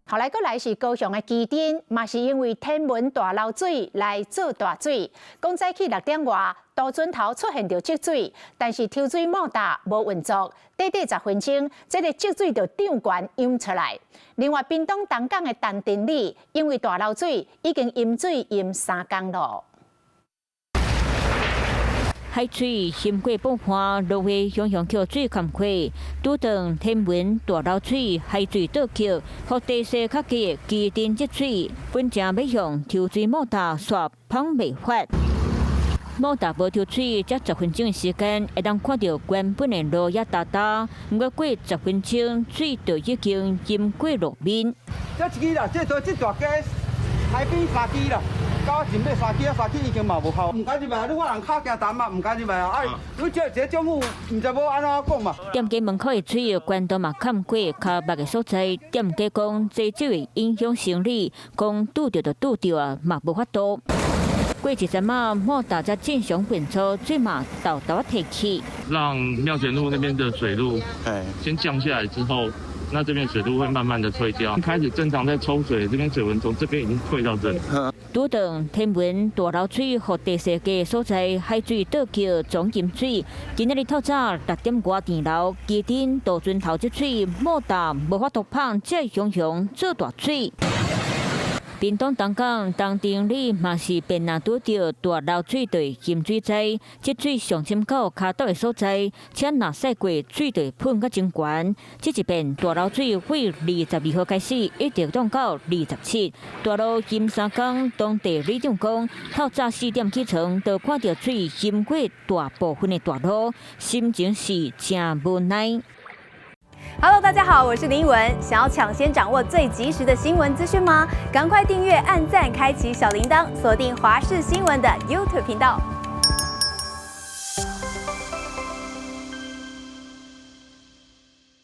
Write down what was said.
后来，来是高雄的基镇，嘛是因为天文大漏水来做大水。讲早起6点外，渡船头出现着积水，但是抽水莫达无运作，短10分钟，这个积水就涨悬涌出来。另外，屏东东港的陈定里因为大漏水，已经淹水淹3天了。 海水淹过半岸，落雨汹涌桥水坎溃，拄当天文大漏水，海水倒桥，互地势较低基镇积水，本正要用抽水莫达刷碰袂发。莫达无抽水，才10分钟的时间，会当看到原本的路也大大，不过过10分钟，水就已经淹过路面。这一支啦，这大家海边3支啦。 到前尾3支啊，3支已经嘛无效。唔敢入来，你我人脚惊淡啊，唔敢入来啊。你这政府唔知要安怎讲嘛？店家门口的水管道嘛坎过，较密的所在，店家讲这就会影响生理，讲拄着就拄着啊，嘛无法度。过一阵嘛，莫达才正常运作，水嘛豆豆提起。让庙前路那边的水路，先降下来之后。 那这边水路会慢慢的退掉，开始正常在抽水，这边水温从这边已经退到这里。拄当天文大漏水和地势低所在，海水倒桥总淹水。今日透早6点外电楼基镇渡船头积水，莫达无法度碰，才汹涌做大水。 屏东东港东定里嘛是便若拄着大漏水队淹水灾，积水上深到骹倒的所在，且若驶过水队喷甲真悬。这一遍大漏水会22号开始，一直冻到27。大路淹3天，当地里长讲，透早4点起床，就看到水淹过大部分的大路，心情是真无奈。 Hello， 大家好，我是林依文。想要抢先掌握最及时的新闻资讯吗？赶快订阅、按赞、开启小铃铛，锁定华视新闻的 YouTube 频道。